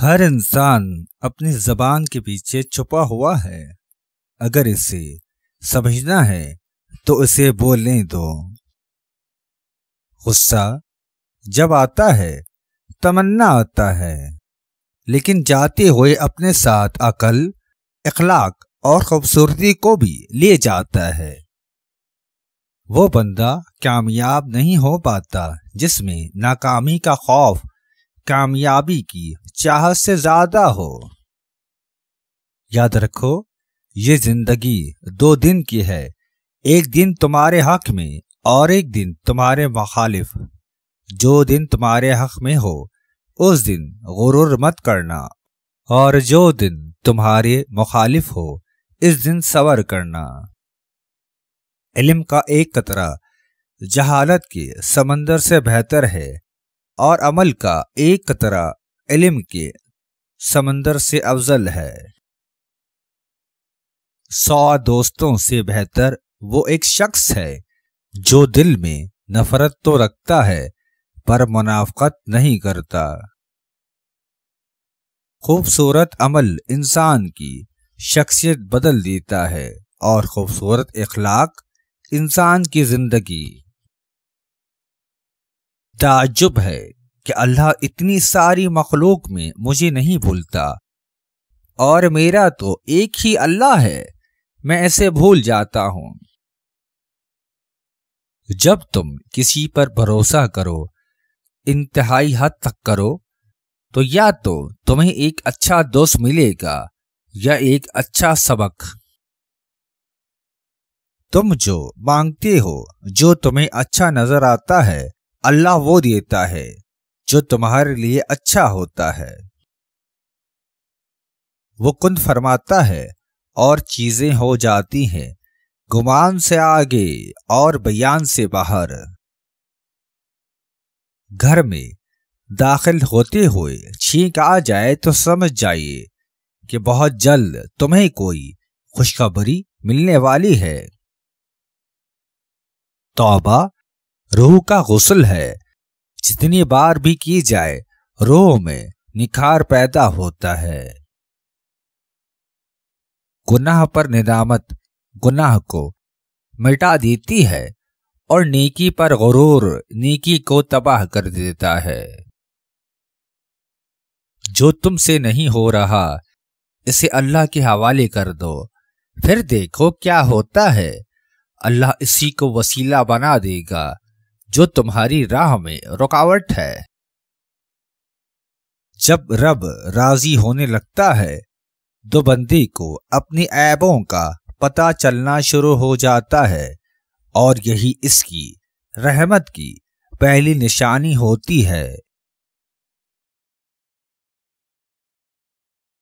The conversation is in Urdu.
ہر انسان اپنی زبان کے پیچھے چھپا ہوا ہے۔ اگر اسے سمجھنا ہے تو اسے بولنے دو۔ غصہ جب آتا ہے تمنا آتا ہے، لیکن جاتے ہوئے اپنے ساتھ عقل، اخلاق اور خوبصورتی کو بھی لے جاتا ہے۔ وہ بندہ کامیاب نہیں ہو پاتا جس میں ناکامی کا خوف کامیابی کی چاہت سے زیادہ ہو۔ یاد رکھو، یہ زندگی 2 دن کی ہے، ایک دن تمہارے حق میں اور ایک دن تمہارے مخالف۔ جو دن تمہارے حق میں ہو اس دن غرور مت کرنا، اور جو دن تمہارے مخالف ہو اس دن صبر کرنا۔ علم کا ایک قطرہ جہالت کے سمندر سے بہتر ہے، اور عمل کا ایک قطرہ علم کے سمندر سے افضل ہے۔ 100 دوستوں سے بہتر وہ ایک شخص ہے جو دل میں نفرت تو رکھتا ہے پر منافقت نہیں کرتا۔ خوبصورت عمل انسان کی شخصیت بدل دیتا ہے، اور خوبصورت اخلاق انسان کی زندگی۔ تعجب ہے کہ اللہ اتنی ساری مخلوق میں مجھے نہیں بھولتا، اور میرا تو ایک ہی اللہ ہے، میں اسے بھول جاتا ہوں۔ جب تم کسی پر بھروسہ کرو، انتہائی حد تک کرو، تو یا تو تمہیں ایک اچھا دوست ملے گا یا ایک اچھا سبق۔ تم جو مانگتے ہو، جو تمہیں اچھا نظر آتا ہے، اللہ وہ دیتا ہے جو تمہارے لیے اچھا ہوتا ہے۔ وہ کن فرماتا ہے اور چیزیں ہو جاتی ہیں، گمان سے آگے اور بیان سے باہر۔ گھر میں داخل ہوتے ہوئے چھینک آ جائے تو سمجھ جائیے کہ بہت جلد تمہیں کوئی خوشخبری ملنے والی ہے۔ توبہ روح کا غسل ہے، جتنی بار بھی کی جائے روح میں نکھار پیدا ہوتا ہے۔ گناہ پر ندامت گناہ کو مٹا دیتی ہے، اور نیکی پر غرور نیکی کو تباہ کر دیتا ہے۔ جو تم سے نہیں ہو رہا اسے اللہ کے حوالے کر دو، پھر دیکھو کیا ہوتا ہے، اللہ اسی کو وسیلہ بنا دے گا جو تمہاری راہ میں رکاوٹ ہے۔ جب رب راضی ہونے لگتا ہے تو بندے کو اپنی عیبوں کا پتہ چلنا شروع ہو جاتا ہے، اور یہی اس کی رحمت کی پہلی نشانی ہوتی ہے۔